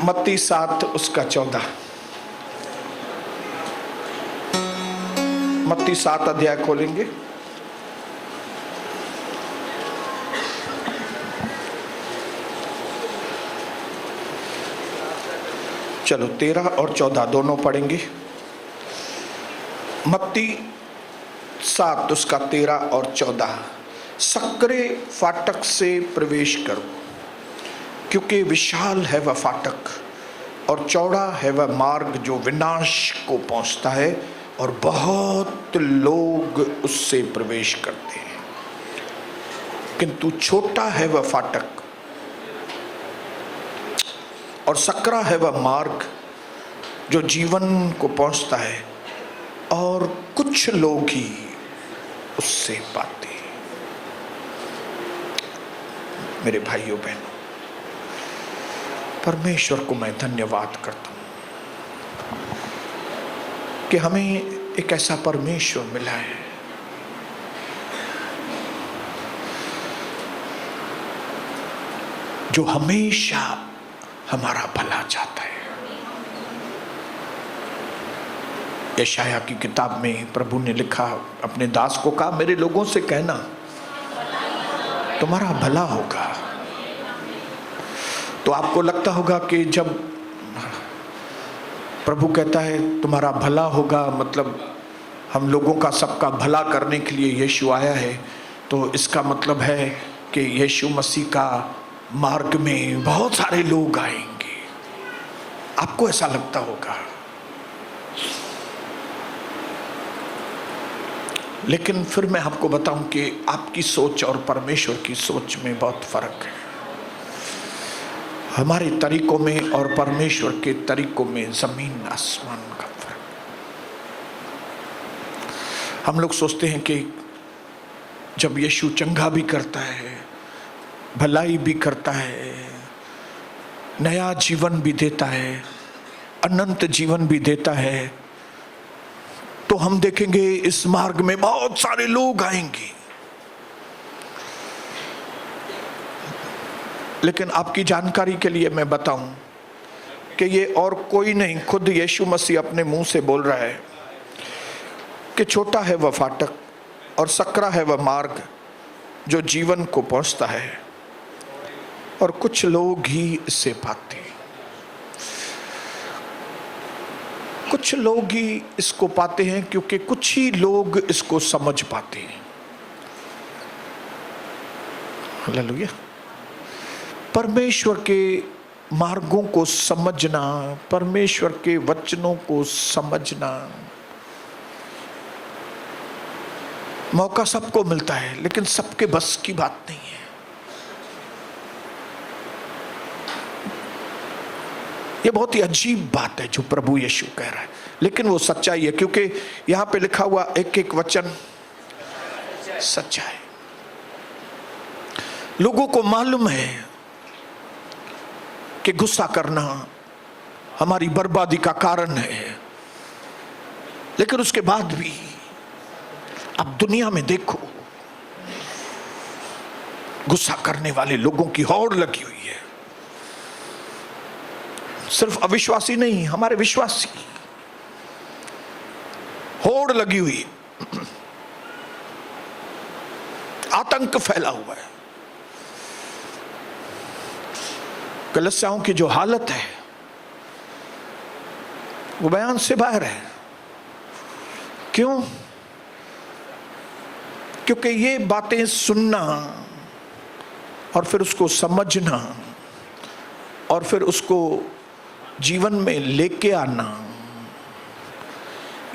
मत्ती 7 उसका 14। मत्ती 7 अध्याय खोलेंगे। चलो 13 और 14 दोनों पढ़ेंगे। मत्ती 7 उसका 13 और 14। सक्रे फाटक से प्रवेश करो, क्योंकि विशाल है वह फाटक और चौड़ा है वह मार्ग जो विनाश को पहुंचता है, और बहुत लोग उससे प्रवेश करते हैं। किंतु छोटा है वह फाटक और सकरा है वह मार्ग जो जीवन को पहुंचता है, और कुछ लोग ही उससे पाते हैं। मेरे भाइयों बहनों, परमेश्वर को मैं धन्यवाद करता हूं कि हमें एक ऐसा परमेश्वर मिला है जो हमेशा हमारा भला चाहता है। यशाया की किताब में प्रभु ने लिखा, अपने दास को कहा, मेरे लोगों से कहना तुम्हारा भला होगा। तो आपको लगता होगा कि जब प्रभु कहता है तुम्हारा भला होगा, मतलब हम लोगों का सबका भला करने के लिए यीशु आया है, तो इसका मतलब है कि यीशु मसीह का मार्ग में बहुत सारे लोग आएंगे। आपको ऐसा लगता होगा, लेकिन फिर मैं आपको बताऊं कि आपकी सोच और परमेश्वर की सोच में बहुत फर्क है। हमारे तरीकों में और परमेश्वर के तरीकों में जमीन आसमान का फर्क। हम लोग सोचते हैं कि जब यीशु चंगा भी करता है, भलाई भी करता है, नया जीवन भी देता है, अनंत जीवन भी देता है, तो हम देखेंगे इस मार्ग में बहुत सारे लोग आएंगे। लेकिन आपकी जानकारी के लिए मैं बताऊं कि ये और कोई नहीं, खुद यीशु मसीह अपने मुंह से बोल रहा है कि छोटा है वह फाटक और सकरा है वह मार्ग जो जीवन को पहुंचता है, और कुछ लोग ही इसे पाते हैं। कुछ लोग ही इसको पाते हैं क्योंकि कुछ ही लोग इसको समझ पाते हैं। हालेलुया। परमेश्वर के मार्गों को समझना, परमेश्वर के वचनों को समझना, मौका सबको मिलता है, लेकिन सबके बस की बात नहीं है। ये बहुत ही अजीब बात है जो प्रभु यीशु कह रहा है, लेकिन वो सच्चाई है, क्योंकि यहां पे लिखा हुआ एक एक वचन सच्चा है। लोगों को मालूम है कि गुस्सा करना हमारी बर्बादी का कारण है, लेकिन उसके बाद भी अब दुनिया में देखो, गुस्सा करने वाले लोगों की होड़ लगी हुई है। सिर्फ अविश्वासी नहीं, हमारे विश्वासी, होड़ लगी हुई, आतंक फैला हुआ है। कलीसियाओं की जो हालत है वो बयान से बाहर है। क्यों? क्योंकि ये बातें सुनना और फिर उसको समझना और फिर उसको जीवन में लेके आना,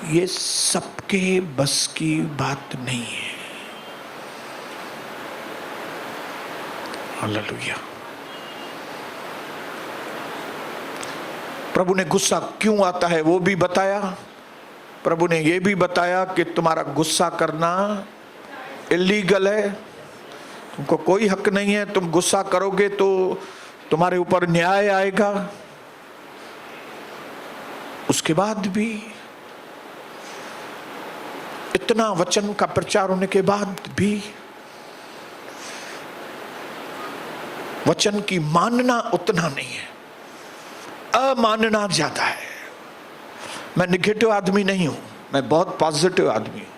ये सबके बस की बात नहीं है। हालेलुया। प्रभु ने गुस्सा क्यों आता है वो भी बताया। प्रभु ने ये भी बताया कि तुम्हारा गुस्सा करना इलीगल है, तुमको कोई हक नहीं है, तुम गुस्सा करोगे तो तुम्हारे ऊपर न्याय आएगा। उसके बाद भी, इतना वचन का प्रचार होने के बाद भी वचन की मानना उतना नहीं है। अमानना ज्यादा है। मैं निगेटिव आदमी नहीं हूं, मैं बहुत पॉजिटिव आदमी हूं,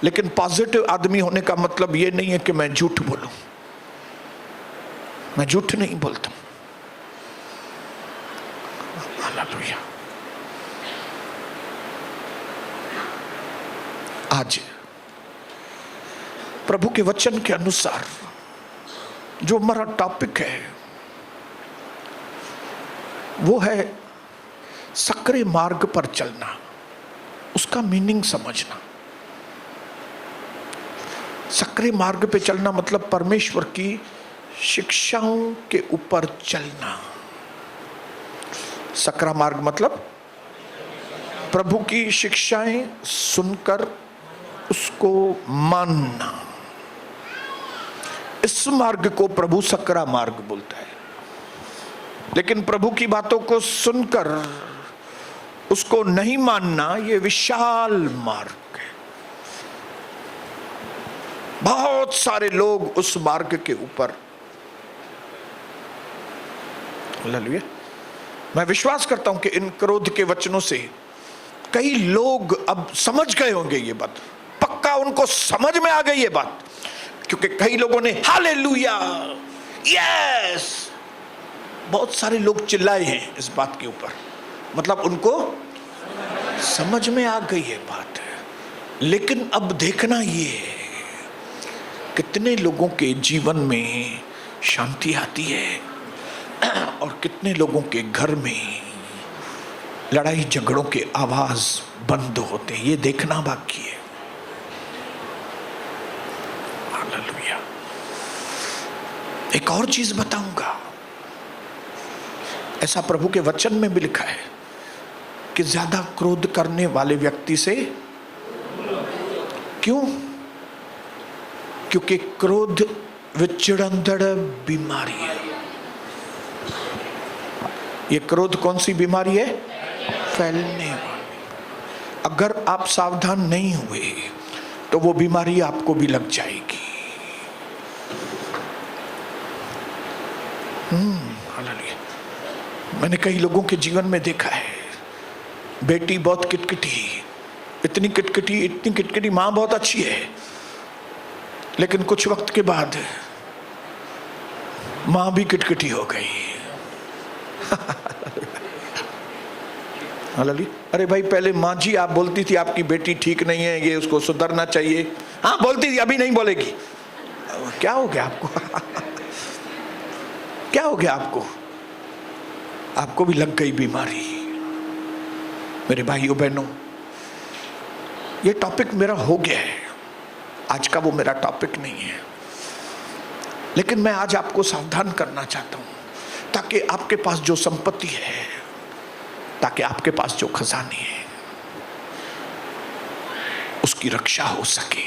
लेकिन पॉजिटिव आदमी होने का मतलब यह नहीं है कि मैं झूठ बोलूं। मैं झूठ नहीं बोलता। हालेलुया। आज प्रभु के वचन के अनुसार जो हमारा टॉपिक है वो है सक्रिय मार्ग पर चलना, उसका मीनिंग समझना। सक्रिय मार्ग पे चलना मतलब परमेश्वर की शिक्षाओं के ऊपर चलना। सक्रिय मार्ग मतलब प्रभु की शिक्षाएं सुनकर उसको मानना। इस मार्ग को प्रभु सक्रिय मार्ग बोलता है। लेकिन प्रभु की बातों को सुनकर उसको नहीं मानना, यह विशाल मार्ग है। बहुत सारे लोग उस मार्ग के ऊपर, हालेलुया, मैं विश्वास करता हूं कि इन क्रोध के वचनों से कई लोग अब समझ गए होंगे ये बात। पक्का उनको समझ में आ गई ये बात, क्योंकि कई लोगों ने हालेलुया, यस, बहुत सारे लोग चिल्लाए हैं इस बात के ऊपर, मतलब उनको समझ में आ गई ये बात है। लेकिन अब देखना ये है कितने लोगों के जीवन में शांति आती है और कितने लोगों के घर में लड़ाई झगड़ों के आवाज बंद होते हैं, ये देखना बाकी है। हालेलुया। एक और चीज बताऊंगा, ऐसा प्रभु के वचन में भी लिखा है कि ज्यादा क्रोध करने वाले व्यक्ति से, क्यों? क्योंकि क्रोध विचिड़ंदड़ बीमारी है। ये क्रोध कौन सी बीमारी है? फैलने वाली। अगर आप सावधान नहीं हुए तो वो बीमारी आपको भी लग जाएगी। हालेलुया। मैंने कई लोगों के जीवन में देखा है, बेटी बहुत किटकिटी, इतनी किटकिटी, मां बहुत अच्छी है, लेकिन कुछ वक्त के बाद मां भी किटकिटी हो गई। हालेलुया। अरे भाई, पहले मां जी आप बोलती थी आपकी बेटी ठीक नहीं है, ये उसको सुधरना चाहिए, हाँ बोलती थी, अभी नहीं बोलेगी। क्या हो गया आपको? क्या हो गया आपको? आपको भी लग गई बीमारी। मेरे भाइयों बहनों, ये टॉपिक मेरा हो गया है, आज का वो मेरा टॉपिक नहीं है, लेकिन मैं आज आपको सावधान करना चाहता हूं ताकि आपके पास जो संपत्ति है, ताकि आपके पास जो खजाने हैं, उसकी रक्षा हो सके।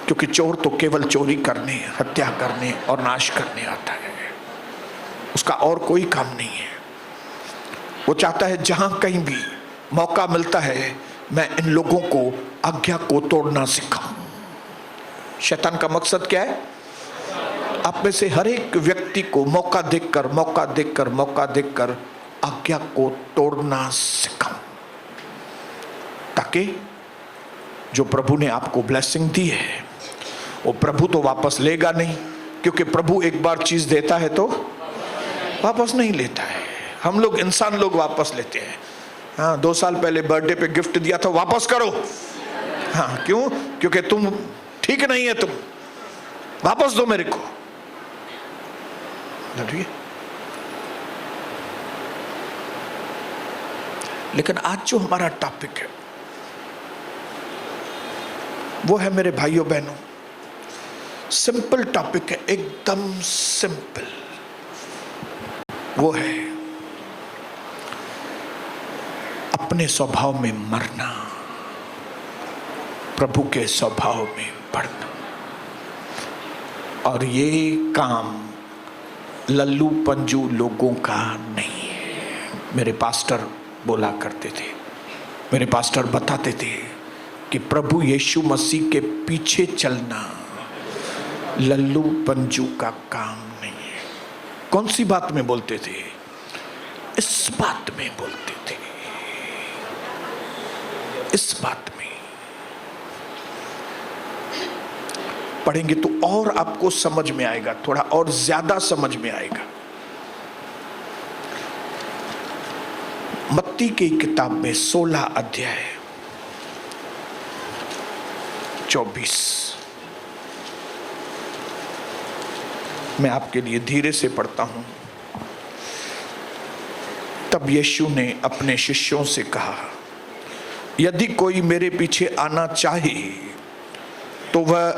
क्योंकि चोर तो केवल चोरी करने, हत्या करने और नाश करने आता है, उसका और कोई काम नहीं है। वो चाहता है जहां कहीं भी मौका मिलता है मैं इन लोगों को आज्ञा को तोड़ना सिखाऊं। शैतान का मकसद क्या है? आप में से हर एक व्यक्ति को मौका देकर आज्ञा को तोड़ना सिखाऊं, ताकि जो प्रभु ने आपको ब्लेसिंग दी है वो प्रभु तो वापस लेगा नहीं, क्योंकि प्रभु एक बार चीज देता है तो वापस नहीं लेता है। हम लोग इंसान लोग वापस लेते हैं। हाँ, 2 साल पहले बर्थडे पे गिफ्ट दिया था, वापस करो। हाँ, क्यों? क्योंकि तुम ठीक नहीं है, तुम वापस दो मेरे को। लेकिन आज जो हमारा टॉपिक है वो है, मेरे भाइयों बहनों, सिंपल टॉपिक है, एकदम सिंपल। वो है अपने स्वभाव में मरना, प्रभु के स्वभाव में बढ़ना। और ये काम लल्लू पंजू लोगों का नहीं है। मेरे पास्टर बोला करते थे, मेरे पास्टर बताते थे कि प्रभु यीशु मसीह के पीछे चलना लल्लू पंजू का काम नहीं है। कौन सी बात में बोलते थे? इस बात में बोलते थे, इस बात में पढ़ेंगे तो और आपको समझ में आएगा, थोड़ा और ज्यादा समझ में आएगा। मत्ती की किताब में 16 अध्याय 24, मैं आपके लिए धीरे से पढ़ता हूं। तब यीशु ने अपने शिष्यों से कहा, यदि कोई मेरे पीछे आना चाहे तो वह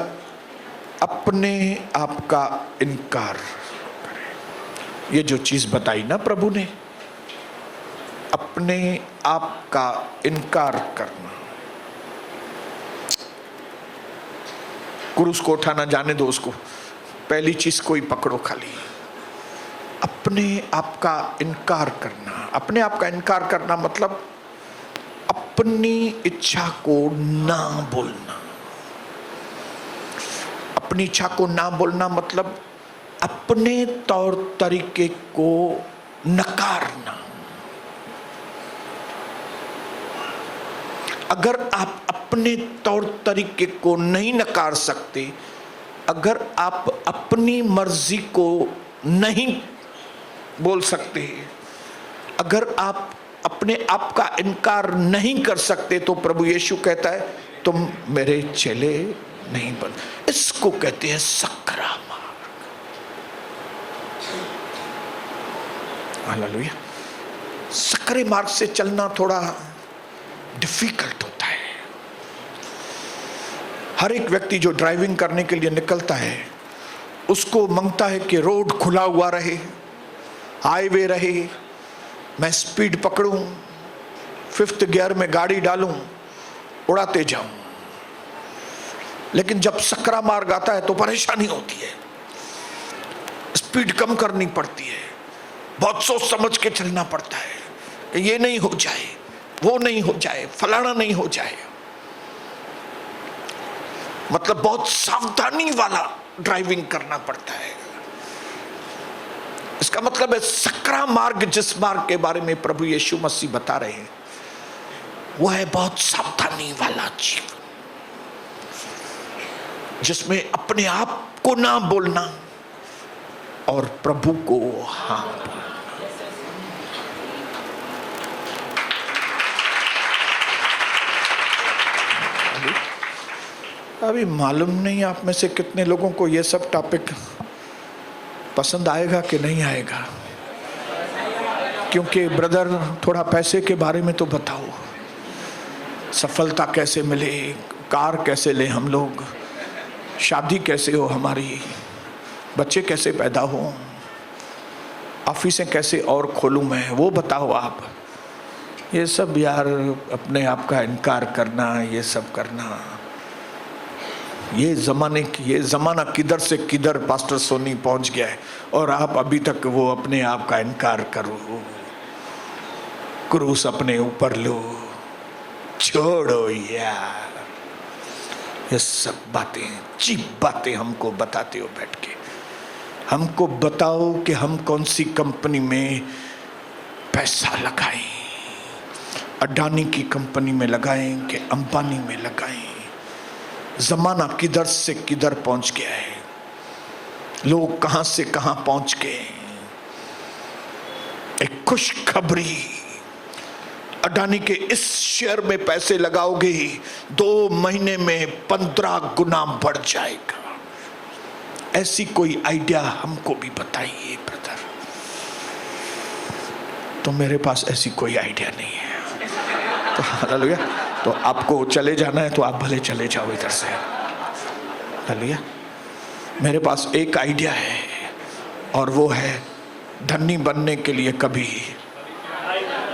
अपने आप का इनकार करे। ये जो चीज बताई ना प्रभु ने, अपने आप का इनकार करना। क्रूस को उठाना जाने दो उसको, पहली चीज कोई पकड़ो खाली, अपने आप का इनकार करना। अपने आप का इनकार करना मतलब अपनी इच्छा को ना बोलना। अपनी इच्छा को ना बोलना मतलब अपने तौर तरीके को नकारना। अगर आप अपने तौर तरीके को नहीं नकार सकते, अगर आप अपनी मर्जी को नहीं बोल सकते, अगर आप अपने आप का इनकार नहीं कर सकते, तो प्रभु यीशु कहता है तुम मेरे चेले नहीं बन। इसको कहते हैं सकरा मार्ग। हालेलुया। सकरे मार्ग से चलना थोड़ा डिफिकल्ट होता है। हर एक व्यक्ति जो ड्राइविंग करने के लिए निकलता है, उसको मांगता है कि रोड खुला हुआ रहे, हाईवे रहे, मैं स्पीड पकड़ूं, 5th गियर में गाड़ी डालूं, उड़ाते जाऊं। लेकिन जब सकरा मार्ग आता है तो परेशानी होती है, स्पीड कम करनी पड़ती है, बहुत सोच समझ के चलना पड़ता है कि ये नहीं हो जाए, वो नहीं हो जाए, फलाना नहीं हो जाए। मतलब बहुत सावधानी वाला ड्राइविंग करना पड़ता है। इसका मतलब है सकरा मार्ग, जिस मार्ग के बारे में प्रभु यीशु मसीह बता रहे हैं, वह है बहुत सावधानी वाला जीवन, जिसमें अपने आप को ना बोलना और प्रभु को हाँ बोलना। अभी मालूम नहीं आप में से कितने लोगों को यह सब टॉपिक पसंद आएगा कि नहीं आएगा, क्योंकि ब्रदर थोड़ा पैसे के बारे में तो बताओ, सफलता कैसे मिले, कार कैसे ले हम लोग, शादी कैसे हो हमारी, बच्चे कैसे पैदा हो, ऑफिसें कैसे और खोलूं मैं, वो बताओ आप। ये सब यार अपने आप का इनकार करना, ये सब करना, ये ज़माना किधर से किधर पास्टर सोनी पहुंच गया है, और आप अभी तक वो अपने आप का इनकार करो, क्रूस अपने ऊपर लो, छोड़ो यार। ये सब बातें, चीप बातें हमको बताते हो बैठ के। हमको बताओ कि हम कौन सी कंपनी में पैसा लगाएं, अडानी की कंपनी में लगाएं कि अंबानी में लगाएं। जमाना किधर से किधर पहुंच गया है, लोग कहां से कहां पहुंच गए। एक खुशखबरी, अडानी के इस शेयर में पैसे लगाओगे 2 महीने में 15 गुना बढ़ जाएगा। ऐसी कोई आइडिया हमको भी बताइए ब्रदर। तो मेरे पास ऐसी कोई आइडिया नहीं है। तो हालेलुया। तो आपको चले जाना है तो आप भले चले जाओ इधर से। हालेलुया। मेरे पास एक आइडिया है, और वो है धनी बनने के लिए कभी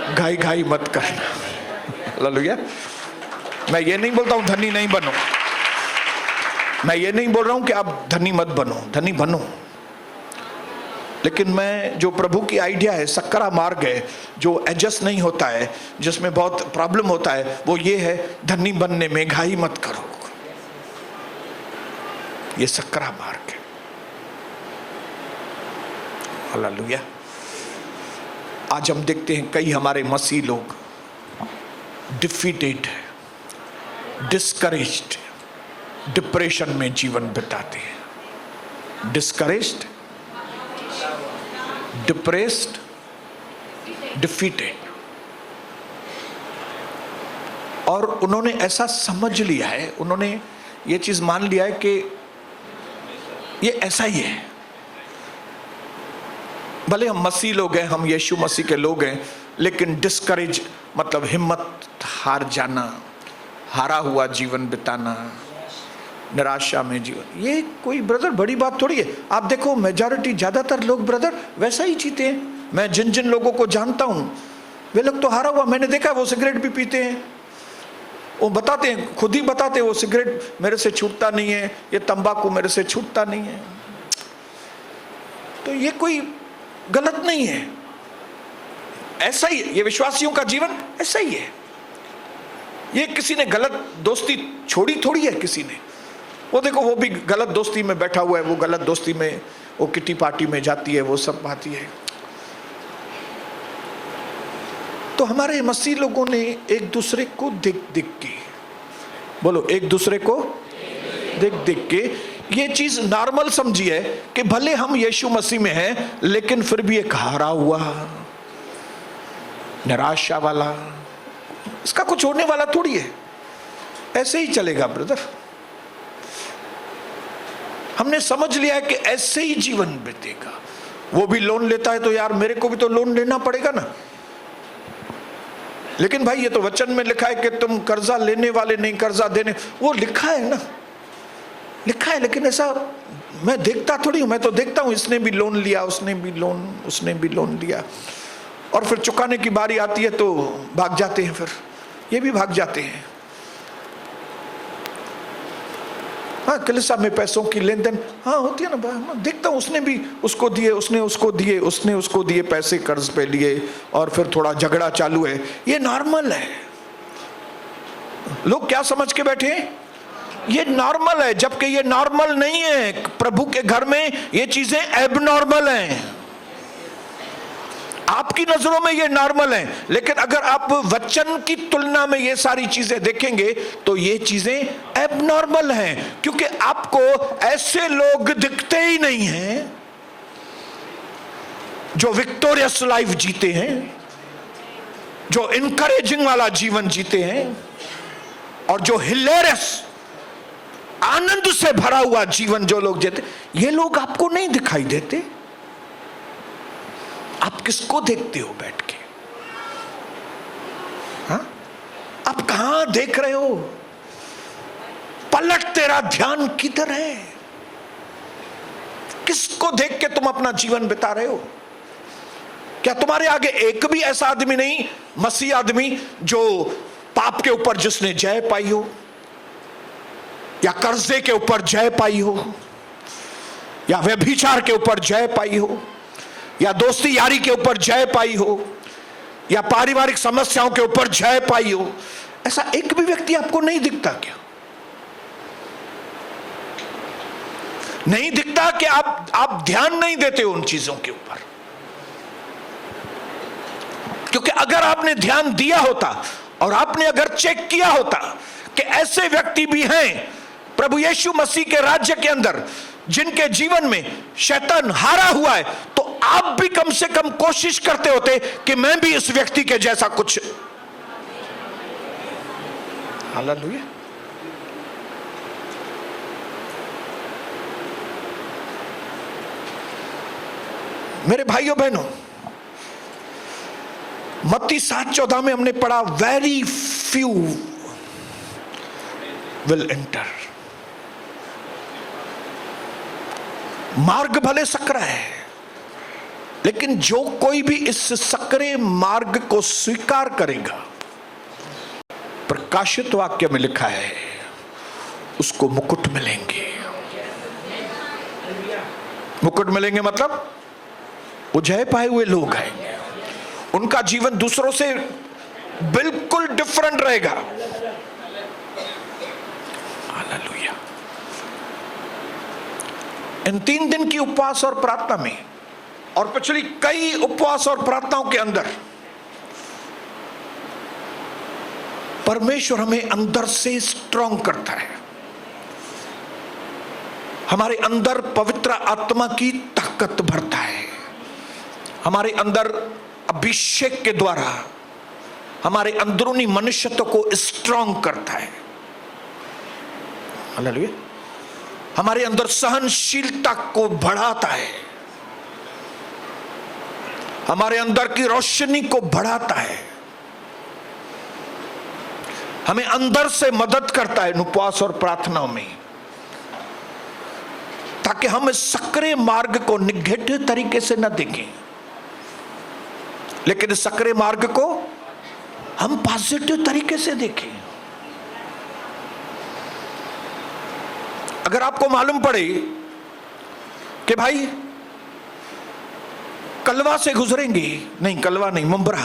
घाई घाई मत करना। हालेलुया। मैं ये नहीं बोलता हूं धनी नहीं बनो, मैं ये नहीं बोल रहा हूं कि आप धनी मत बनो, धनी बनो। लेकिन मैं जो प्रभु की आइडिया है, सकरा मार्ग है, जो एडजस्ट नहीं होता है, जिसमें बहुत प्रॉब्लम होता है, वो ये है धनी बनने में घाई मत करो। ये सकरा मार्ग है। हालेलुया। आज हम देखते हैं कई हमारे मसीह लोग डिफीटेड, डिस्करेज्ड, डिप्रेशन में जीवन बिताते हैं। Discouraged, depressed, defeated. और उन्होंने ऐसा समझ लिया है, उन्होंने ये चीज मान लिया है कि ये ऐसा ही है। भले हम मसीह लोग हैं, हम यीशु मसीह के लोग हैं, लेकिन डिस्करेज मतलब हिम्मत हार जाना, हारा हुआ जीवन बिताना, निराशा में जीवन, ये कोई ब्रदर बड़ी बात थोड़ी है। आप देखो मेजॉरिटी, ज्यादातर लोग ब्रदर वैसा ही जीते हैं। मैं जिन जिन लोगों को जानता हूं वे लोग तो हारा हुआ, मैंने देखा वो सिगरेट भी पीते हैं, वो बताते हैं, खुद ही बताते हैं, वो सिगरेट मेरे से छूटता नहीं है, ये तंबाकू मेरे से छूटता नहीं है। तो ये कोई गलत नहीं है, ऐसा ही ये विश्वासियों का जीवन ऐसा ही है। ये किसी ने गलत दोस्ती छोड़ी थोड़ी है किसी ने। वो देखो वो भी गलत दोस्ती में बैठा हुआ है, वो गलत दोस्ती में, वो किटी पार्टी में जाती है, वो सब बात है। तो हमारे मसीह लोगों ने एक दूसरे को देख देख के, बोलो, एक दूसरे को देख देख के ये चीज नॉर्मल समझी है कि भले हम यीशु मसीह में हैं, लेकिन फिर भी एक हारा हुआ, निराशा वाला, इसका कुछ होने वाला थोड़ी है, ऐसे ही चलेगा ब्रदर। हमने समझ लिया है कि ऐसे ही जीवन बीतेगा। वो भी लोन लेता है तो यार मेरे को भी तो लोन लेना पड़ेगा ना। लेकिन भाई ये तो वचन में लिखा है कि तुम कर्जा लेने वाले नहीं कर्जा देने, वो लिखा है ना, लिखा है, लेकिन ऐसा मैं देखता थोड़ी हूं। मैं तो देखता हूं इसने भी लोन लिया, उसने भी लोन लिया, और फिर चुकाने की बारी आती है तो भाग जाते हैं, फिर ये भी भाग जाते हैं। हाँ, कलीसिया में पैसों की लेन देन हाँ होती है ना, मैं देखता हूँ, उसने भी उसको दिए, उसने उसको दिए पैसे, कर्ज पे लिए, और फिर थोड़ा झगड़ा चालू है। ये नॉर्मल है। लोग क्या समझ के बैठे हैं ये नॉर्मल है, जबकि ये नॉर्मल नहीं है। प्रभु के घर में ये चीजें एबनॉर्मल हैं। आपकी नजरों में ये नॉर्मल है, लेकिन अगर आप वचन की तुलना में ये सारी चीजें देखेंगे तो ये चीजें एबनॉर्मल हैं, क्योंकि आपको ऐसे लोग दिखते ही नहीं हैं जो विक्टोरियस लाइफ जीते हैं, जो इनकरेजिंग वाला जीवन जीते हैं, और जो हिलेरियस आनंद से भरा हुआ जीवन जो लोग जीते, ये लोग आपको नहीं दिखाई देते। आप किसको देखते हो बैठ के? हाँ, आप कहां देख रहे हो? पलट, तेरा ध्यान किधर है? किसको देख के तुम अपना जीवन बिता रहे हो? क्या तुम्हारे आगे एक भी ऐसा आदमी नहीं, मसीह आदमी, जो पाप के ऊपर जिसने जय पाई हो, या कर्जे के ऊपर जय पाई हो, या व्यभिचार के ऊपर जय पाई हो, या दोस्ती यारी के ऊपर जय पाई हो, या पारिवारिक समस्याओं के ऊपर जय पाई हो? ऐसा एक भी व्यक्ति आपको नहीं दिखता क्या? नहीं दिखता कि आप ध्यान नहीं देते उन चीजों के ऊपर। क्योंकि अगर आपने ध्यान दिया होता और आपने अगर चेक किया होता कि ऐसे व्यक्ति भी हैं प्रभु यीशु मसीह के राज्य के अंदर जिनके जीवन में शैतान हारा हुआ है, तो आप भी कम से कम कोशिश करते होते कि मैं भी इस व्यक्ति के जैसा कुछ। हालेलुया। मेरे भाइयों बहनों, मत्ती 7:14 में हमने पढ़ा, वेरी फ्यू विल एंटर। मार्ग भले सकरा है, लेकिन जो कोई भी इस सकरे मार्ग को स्वीकार करेगा, प्रकाशित वाक्य में लिखा है, उसको मुकुट मिलेंगे। मुकुट मिलेंगे मतलब वो जय पाए हुए लोग आएंगे, उनका जीवन दूसरों से बिल्कुल डिफरेंट रहेगा। हालेलुया। इन 3 दिन की उपवास और प्रार्थना में और पिछली कई उपवास और प्रार्थनाओं के अंदर परमेश्वर हमें अंदर से स्ट्रांग करता है, हमारे अंदर पवित्र आत्मा की ताकत भरता है, हमारे अंदर अभिषेक के द्वारा हमारे अंदरूनी मनुष्यत्व को स्ट्रांग करता है। हालेलुया। हमारे अंदर सहनशीलता को बढ़ाता है, हमारे अंदर की रोशनी को बढ़ाता है, हमें अंदर से मदद करता है उपवास और प्रार्थनाओं में, ताकि हम इस सक्रिय मार्ग को निगेटिव तरीके से न देखें, लेकिन इस सक्रिय मार्ग को हम पॉजिटिव तरीके से देखें। अगर आपको मालूम पड़े कि भाई कलवा से गुजरेंगे, नहीं कलवा नहीं, मुंब्रा,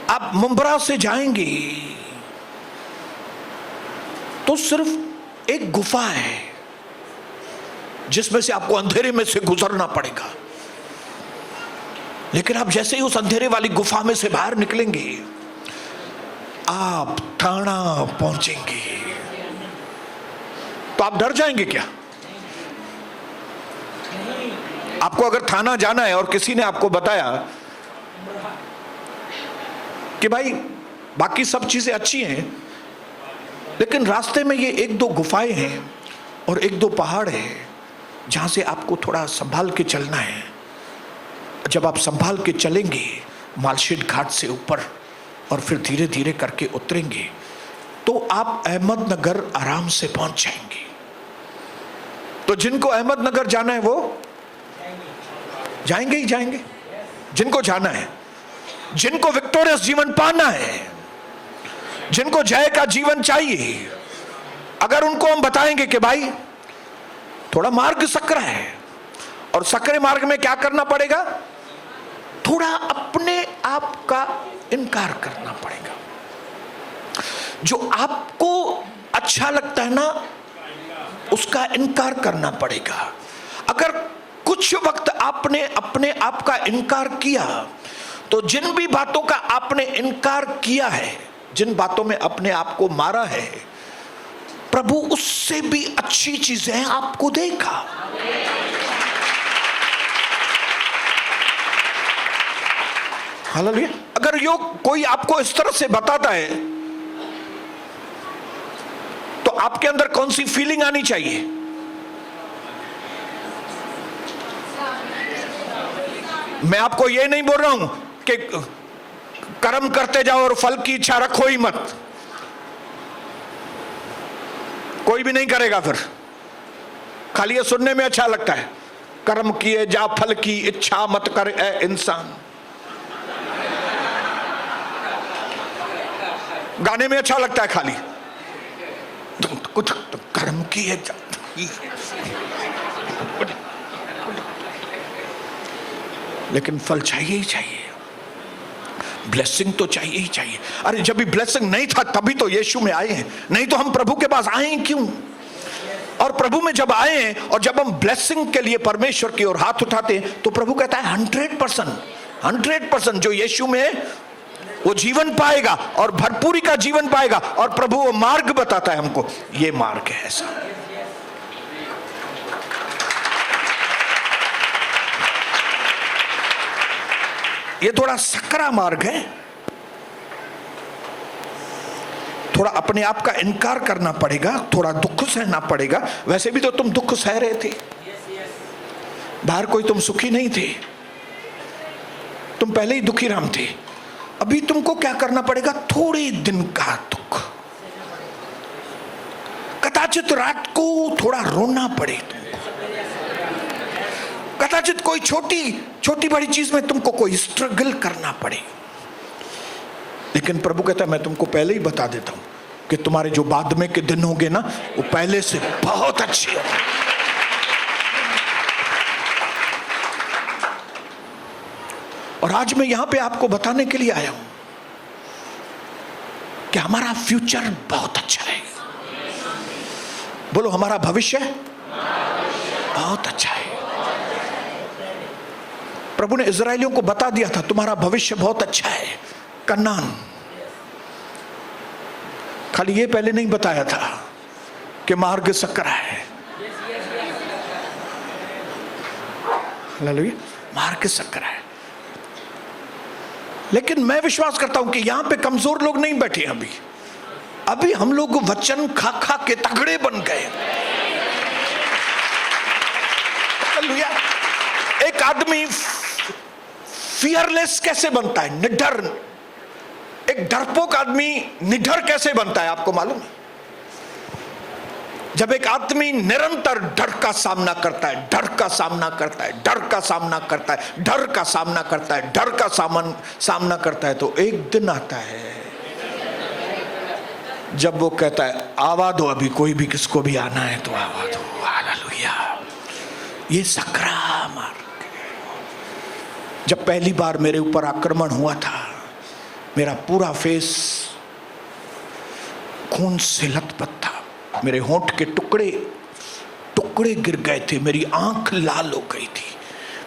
आप मुंब्रा से जाएंगे तो सिर्फ एक गुफा है जिसमें से आपको अंधेरे में से गुजरना पड़ेगा, लेकिन आप जैसे ही उस अंधेरे वाली गुफा में से बाहर निकलेंगे आप थाना पहुंचेंगे। तो आप डर जाएंगे क्या? आपको अगर थाना जाना है और किसी ने आपको बताया कि भाई बाकी सब चीजें अच्छी हैं, लेकिन रास्ते में ये एक दो गुफाएं हैं और एक दो पहाड़ है जहां से आपको थोड़ा संभाल के चलना है, जब आप संभाल के चलेंगे मालशेज घाट से ऊपर और फिर धीरे धीरे करके उतरेंगे तो आप अहमदनगर आराम से पहुंच जाएंगे। तो जिनको अहमदनगर जाना है वो जाएंगे ही जाएंगे, जिनको जाना है, जिनको विक्टोरियस जीवन पाना है, जिनको जय का जीवन चाहिए, अगर उनको हम बताएंगे कि भाई थोड़ा मार्ग सकरा है और सकरे मार्ग में क्या करना पड़ेगा, थोड़ा अपने आप का इनकार करना पड़ेगा, जो आपको अच्छा लगता है ना उसका इनकार करना पड़ेगा। अगर कुछ वक्त आपने अपने आप का इनकार किया तो जिन भी बातों का आपने इनकार किया है, जिन बातों में अपने आप को मारा है, प्रभु उससे भी अच्छी चीजें आपको देगा। हालेलुया। अगर यो कोई आपको इस तरह से बताता है तो आपके अंदर कौन सी फीलिंग आनी चाहिए? मैं आपको यह नहीं बोल रहा हूं कि कर्म करते जाओ और फल की इच्छा रखो ही मत, कोई भी नहीं करेगा, फिर खाली ये सुनने में अच्छा लगता है, कर्म किए जा फल की इच्छा मत कर ए इंसान, गाने में अच्छा लगता है खाली कुछ तो कर्म किए जा, लेकिन फल चाहिए ही चाहिए, ब्लेसिंग तो चाहिए ही चाहिए। अरे जब भी ब्लेसिंग नहीं था तभी तो यीशु में आए हैं, नहीं तो हम प्रभु के पास आए हैं क्यों? और प्रभु में जब आए हैं और जब हम ब्लेसिंग के लिए परमेश्वर की ओर हाथ उठाते हैं तो प्रभु कहता है 100% जो यीशु में है वो जीवन पाएगा और भरपूरी का जीवन पाएगा। और प्रभु वो मार्ग बताता है हमको, ये मार्ग है ऐसा। ये थोड़ा सकरा मार्ग है, थोड़ा अपने आप का इनकार करना पड़ेगा, थोड़ा दुख सहना पड़ेगा। वैसे भी तो तुम दुख सह रहे थे, बाहर कोई तुम सुखी नहीं थे, तुम पहले ही दुखी राम थे। अभी तुमको क्या करना पड़ेगा? थोड़े दिन का दुख, कदाचित रात को थोड़ा रोना पड़े तुमको, कदाचित कोई छोटी बड़ी चीज में तुमको कोई स्ट्रगल करना पड़े, लेकिन प्रभु कहता है मैं तुमको पहले ही बता देता हूं कि तुम्हारे जो बाद में के दिन होंगे ना वो पहले से बहुत अच्छे होंगे। और आज मैं यहां पे आपको बताने के लिए आया हूं कि हमारा फ्यूचर बहुत अच्छा है। बोलो हमारा भविष्य बहुत अच्छा है। प्रभु ने इजरायलियों को बता दिया था तुम्हारा भविष्य बहुत अच्छा है, कनान। खाली ये पहले नहीं बताया था कि मार्ग सकरा है। हालेलुया, मार्ग सकरा है। लेकिन मैं विश्वास करता हूं कि यहां पे कमजोर लोग नहीं बैठे। अभी हम लोग वचन खा खा के तगड़े बन गए। हालेलुया। एक आदमी फियरलेस कैसे बनता है, निडर। एक डरपोक आदमी निडर कैसे बनता है, आपको मालूम है? जब एक आदमी निरंतर डर का सामना करता है, डर का सामना करता है, डर का सामना करता है, डर का सामना करता है, डर का सामना करता है, तो एक दिन आता है जब वो कहता है आवा दो, अभी कोई भी किसको भी आना है तो आवा दो। हालेलुया। ये सकरा मार्ग। जब पहली बार मेरे ऊपर आक्रमण हुआ था, मेरा पूरा फेस खून से लथपथ था, मेरे होंठ के टुकड़े टुकड़े गिर गए थे, मेरी आंख लाल हो गई थी,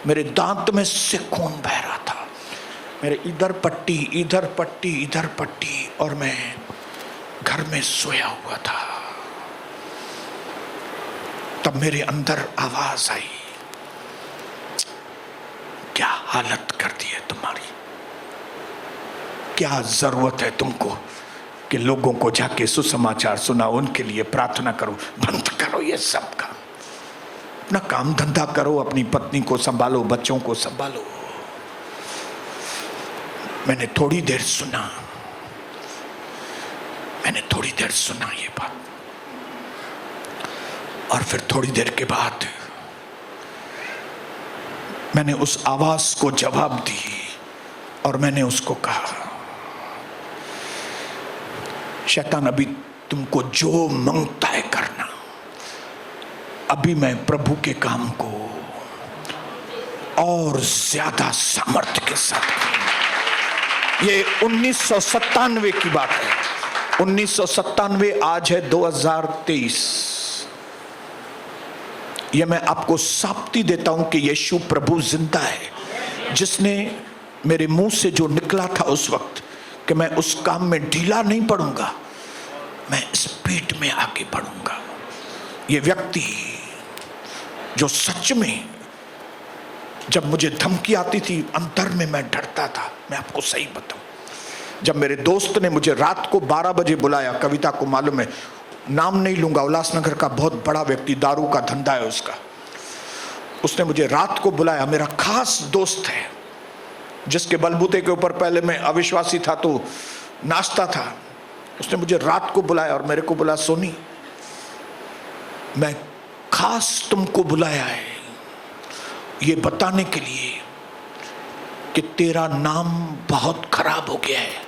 मेरे दांत में से खून बह रहा था, मेरे इधर पट्टी इधर पट्टी इधर पट्टी, और मैं घर में सोया हुआ था। तब मेरे अंदर आवाज आई, क्या हालत कर दी है तुम्हारी, क्या जरूरत है तुमको कि लोगों को जाके सुसमाचार सुनाओ, उनके लिए प्रार्थना करो। बंद करो ये सब काम, अपना काम धंधा करो, अपनी पत्नी को संभालो, बच्चों को संभालो। मैंने थोड़ी देर सुना, मैंने थोड़ी देर सुना ये बात, और फिर थोड़ी देर के बाद मैंने उस आवाज को जवाब दी और मैंने उसको कहा, शैतान अभी तुमको जो मांगता है करना, अभी मैं प्रभु के काम को और ज्यादा सामर्थ्य के साथ करूंगा। ये 1997 की बात है, 1997, आज है 2023। ये मैं आपको साबिती देता हूं कि यीशु प्रभु जिंदा है, जिसने मेरे मुंह से जो निकला था उस वक्त कि मैं उस काम में ढीला नहीं पड़ूंगा, मैं स्पीड में आगे बढ़ूंगा। ये व्यक्ति जो सच में, जब मुझे धमकी आती थी अंदर में मैं डरता था। मैं आपको सही बताऊं, जब मेरे दोस्त ने मुझे रात को 12 बजे बुलाया, कविता को मालूम है, नाम नहीं लूंगा, उल्लासनगर का बहुत बड़ा व्यक्ति, दारू का धंधा है उसका, उसने मुझे रात को बुलाया। मेरा खास दोस्त है, जिसके बलबूते के ऊपर पहले मैं अविश्वासी था तो नाचता था। उसने मुझे रात को बुलाया और मेरे को बोला, सोनी मैं खास तुमको बुलाया है ये बताने के लिए कि तेरा नाम बहुत खराब हो गया है।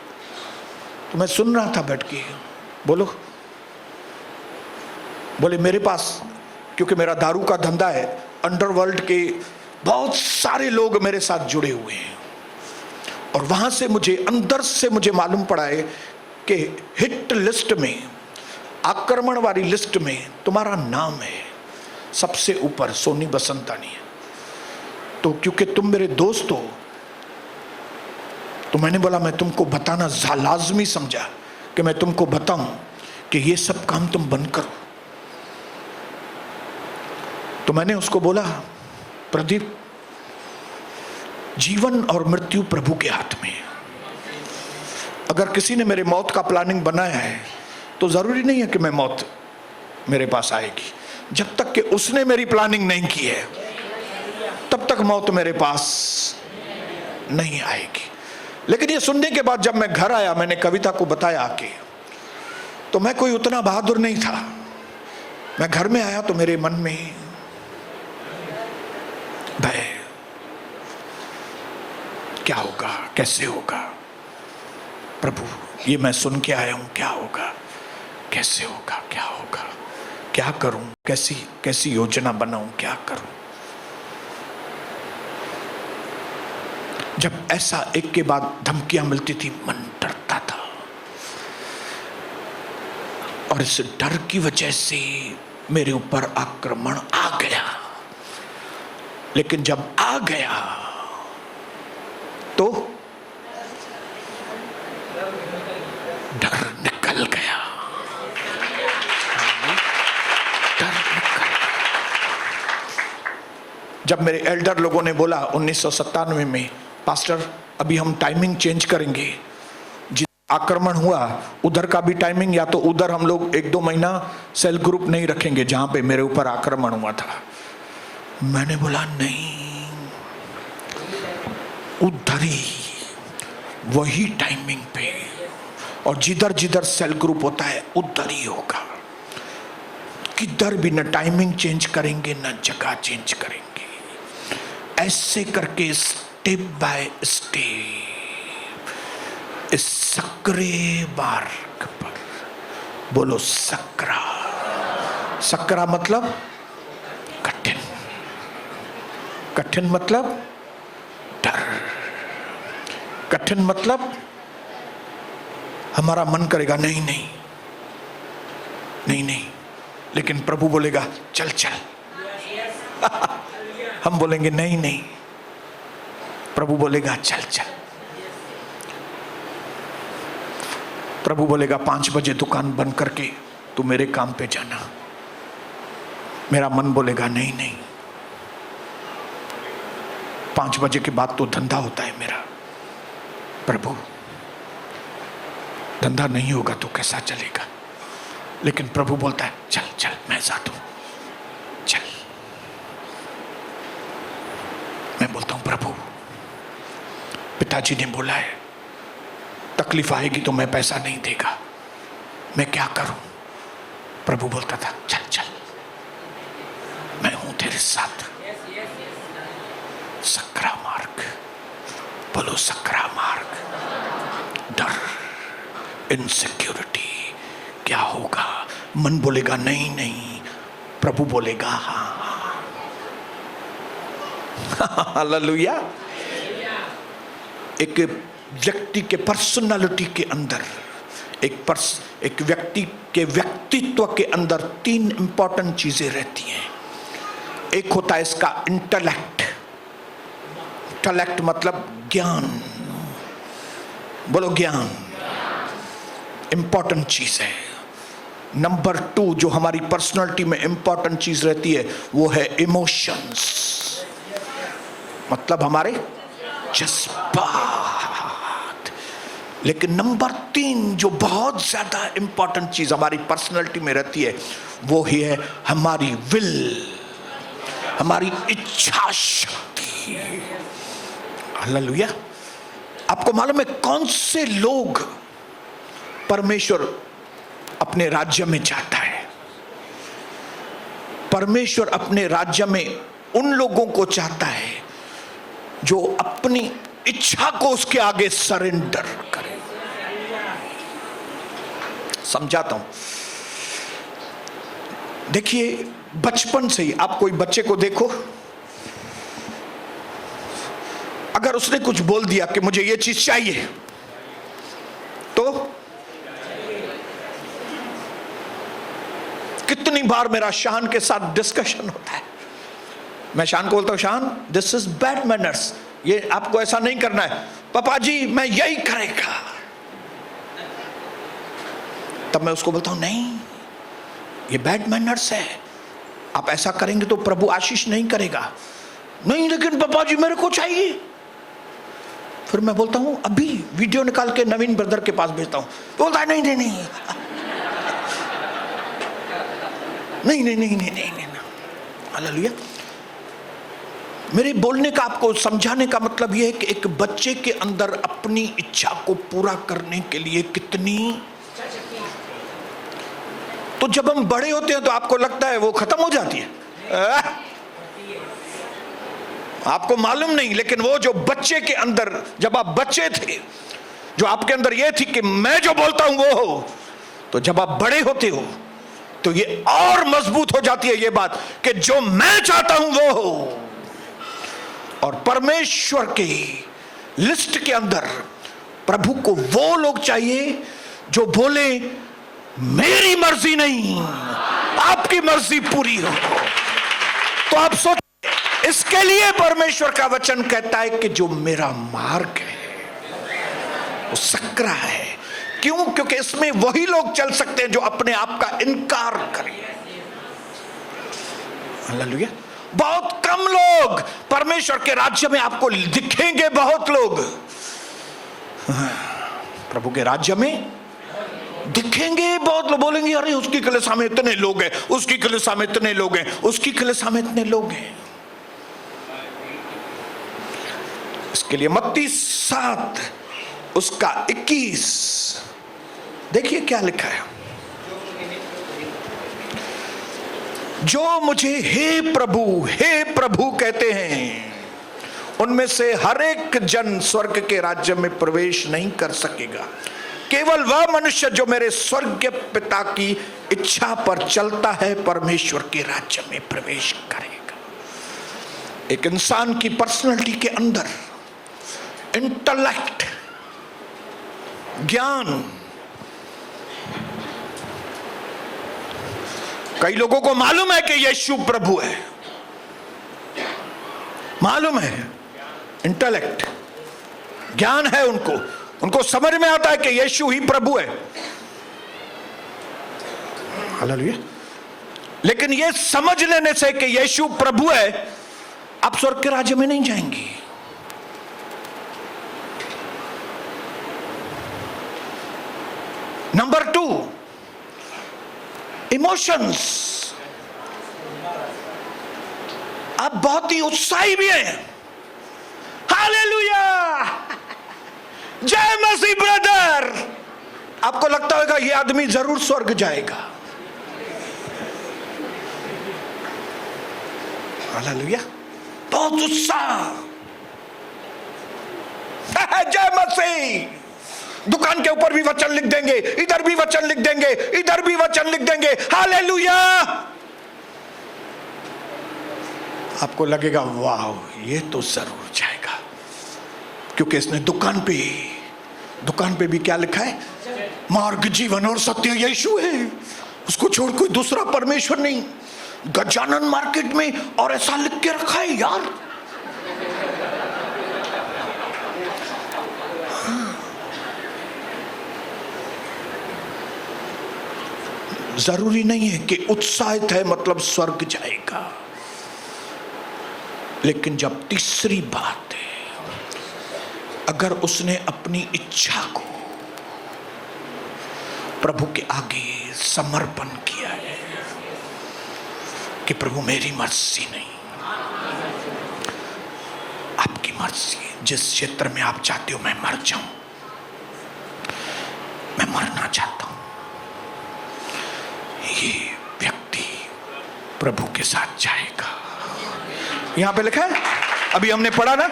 तो मैं सुन रहा था बैठ के। बोले मेरे पास, क्योंकि मेरा दारू का धंधा है, अंडरवर्ल्ड के बहुत सारे लोग मेरे साथ जुड़े हुए हैं, और वहां से मुझे अंदर से मुझे मालूम पड़ा है कि हिट लिस्ट में, आक्रमण वाली लिस्ट में तुम्हारा नाम है सबसे ऊपर, सोनी बसंतानी है। तो क्योंकि तुम मेरे दोस्त हो तो मैंने बोला मैं तुमको बताना लाजमी समझा कि मैं तुमको बताऊं कि ये सब काम तुम बंद करो। तो मैंने उसको बोला, प्रदीप जीवन और मृत्यु प्रभु के हाथ में है। अगर किसी ने मेरे मौत का प्लानिंग बनाया है तो जरूरी नहीं है कि मैं मौत मेरे पास आएगी। जब तक कि उसने मेरी प्लानिंग नहीं की है तब तक मौत मेरे पास नहीं आएगी। लेकिन ये सुनने के बाद जब मैं घर आया, मैंने कविता को बताया आके, तो मैं कोई उतना बहादुर नहीं था। मैं घर में आया तो मेरे मन में भय, क्या होगा, कैसे होगा प्रभु, ये मैं सुन के आया हूं, क्या होगा, कैसे होगा, क्या होगा, क्या करूं, कैसी योजना बनाऊं, क्या करूं। जब ऐसा एक के बाद धमकियां मिलती थी, मन डरता था, और इस डर की वजह से मेरे ऊपर आक्रमण आ गया। लेकिन जब आ गया तो डर निकल गया, डर निकल गया। जब मेरे एल्डर लोगों ने बोला 1997 में, पास्टर अभी हम टाइमिंग चेंज करेंगे, जिस आक्रमण हुआ उधर का भी टाइमिंग, या तो उधर हम लोग 1-2 महीना सेल ग्रुप नहीं रखेंगे जहां पे मेरे ऊपर आक्रमण हुआ था। मैंने बोला नहीं, उधर ही वही टाइमिंग पे, और जिधर जिधर सेल ग्रुप होता है उधर ही होगा। किधर भी न टाइमिंग चेंज करेंगे न जगह चेंज करेंगे। ऐसे करके स्टेप बाय स्टेप इस सक्रे मार्ग पर, बोलो सक्रा। सक्रा मतलब कठिन, कठिन मतलब डर, कठिन मतलब हमारा मन करेगा नहीं नहीं नहीं नहीं, लेकिन प्रभु बोलेगा चल चल। हम बोलेंगे नहीं नहीं, प्रभु बोलेगा चल चल। प्रभु बोलेगा 5 बजे दुकान बंद करके तू मेरे काम पे जाना। मेरा मन बोलेगा नहीं नहीं, 5 बजे के बाद तो धंधा होता है मेरा। प्रभु धंधा नहीं होगा तो कैसा चलेगा? लेकिन प्रभु बोलता है चल चल मैं जाता हूं, चल। मैं बोलता हूं प्रभु पिताजी ने बोला है तकलीफ आएगी तो मैं पैसा नहीं देगा, मैं क्या करूं? प्रभु बोलता था चल चल मैं हूं तेरे साथ। सक्रा मार्ग, बोलो सक्रा मार्ग। डर, इनसिक्योरिटी, क्या होगा? मन बोलेगा नहीं नहीं, प्रभु बोलेगा हाँ। हालेलुया। एक व्यक्ति के पर्सनालिटी के अंदर, एक व्यक्ति के व्यक्तित्व के अंदर 3 इंपॉर्टेंट चीजें रहती हैं। एक होता है इसका इंटेलेक्ट। इंटेलेक्ट मतलब ज्ञान, बोलो ज्ञान, इंपॉर्टेंट चीज है। नंबर 2 जो हमारी पर्सनालिटी में इंपॉर्टेंट चीज रहती है वो है इमोशंस, मतलब हमारे जज्बात। लेकिन नंबर 3 जो बहुत ज्यादा इंपॉर्टेंट चीज हमारी पर्सनालिटी में रहती है वो ही है हमारी विल, हमारी इच्छा शक्ति। हालेलुया। आपको मालूम है कौन से लोग परमेश्वर अपने राज्य में चाहता है? परमेश्वर अपने राज्य में उन लोगों को चाहता है जो अपनी इच्छा को उसके आगे सरेंडर करे। समझाता हूं, देखिए बचपन से ही आप कोई बच्चे को देखो, अगर उसने कुछ बोल दिया कि मुझे ये चीज चाहिए, तो कितनी बार मेरा शान के साथ डिस्कशन होता है। मैं शान को बोलता हूं शान दिस इज बैड मैनर्स, ये आपको ऐसा नहीं करना है। पापा जी मैं यही करेगा। तब मैं उसको बोलता हूं नहीं ये बैड मैनर्स है, आप ऐसा करेंगे तो प्रभु आशीष नहीं करेगा। नहीं लेकिन पापा जी मेरे को चाहिए। फिर मैं बोलता हूं अभी वीडियो निकाल के नवीन ब्रदर के पास भेजता हूं, बोलता है नहीं नहीं नहीं नहीं नहीं नहीं नहीं नहीं नहीं। हालेलुया। मेरे बोलने का, आपको समझाने का मतलब यह है कि एक बच्चे के अंदर अपनी इच्छा को पूरा करने के लिए कितनी, तो जब हम बड़े होते हैं तो आपको लगता है वो खत्म हो जाती है, आपको मालूम नहीं। लेकिन वो जो बच्चे के अंदर, जब आप बच्चे थे, जो आपके अंदर ये थी कि मैं जो बोलता हूं वो हो, तो जब आप बड़े होते हो तो ये और मजबूत हो जाती है ये बात कि जो मैं चाहता हूं वो हो। और परमेश्वर के लिस्ट के अंदर प्रभु को वो लोग चाहिए जो बोले मेरी मर्जी नहीं आपकी मर्जी पूरी हो। तो आप सोच, इसके लिए परमेश्वर का वचन कहता है कि जो मेरा मार्ग है वो सकरा है। क्यों? क्योंकि इसमें वही लोग चल सकते हैं जो अपने आप का इनकार करें। हालेलुया। बहुत कम लोग परमेश्वर के राज्य में आपको दिखेंगे। बहुत लोग प्रभु के राज्य में दिखेंगे। बहुत लोग बोलेंगे अरे उसकी कलीसिया में इतने लोग हैं, उसकी कलीसिया में इतने लोग हैं, उसकी कलीसिया में इतने लोग हैं। इसके लिए मत्ती 7 उसका 21 देखिए क्या लिखा है। जो मुझे हे प्रभु कहते हैं, उनमें से हर एक जन स्वर्ग के राज्य में प्रवेश नहीं कर सकेगा। केवल वह मनुष्य जो मेरे स्वर्गीय पिता की इच्छा पर चलता है परमेश्वर के राज्य में प्रवेश करेगा। एक इंसान की पर्सनालिटी के अंदर इंटेलेक्ट, ज्ञान, कई लोगों को मालूम है कि यीशु प्रभु है, मालूम है, इंटेलेक्ट, ज्ञान है उनको समझ में आता है कि यीशु ही प्रभु है। हालेलुया। लेकिन यह समझ लेने से कि यीशु प्रभु है, आप स्वर्ग के राज्य में नहीं जाएंगे। Number 2, emotions. आप बहुत ही उत्साही भी हैं। हालेलुया, जय मसीह ब्रदर। आपको लगता होगा ये आदमी जरूर स्वर्ग जाएगा। हालेलुया, बहुत उत्साह। जय मसीह। दुकान के ऊपर भी वचन लिख देंगे, इधर भी वचन लिख देंगे, इधर भी वचन लिख देंगे। हालेलुया। आपको लगेगा वाह ये तो जरूर जाएगा, क्योंकि इसने दुकान पे भी क्या लिखा है? मार्ग, जीवन और सत्य यीशु है। उसको छोड़ कोई दूसरा परमेश्वर नहीं। गजानन मार्केट में और ऐसा लिख के रखा है यार। जरूरी नहीं है कि उत्साहित है मतलब स्वर्ग जाएगा। लेकिन जब तीसरी बात है, अगर उसने अपनी इच्छा को प्रभु के आगे समर्पण किया है कि प्रभु मेरी मर्जी नहीं, आपकी मर्जी। जिस क्षेत्र में आप चाहते हो मैं मर जाऊं, मैं मरना चाहता हूं, ये व्यक्ति प्रभु के साथ जाएगा। यहां पे लिखा है, अभी हमने पढ़ा ना,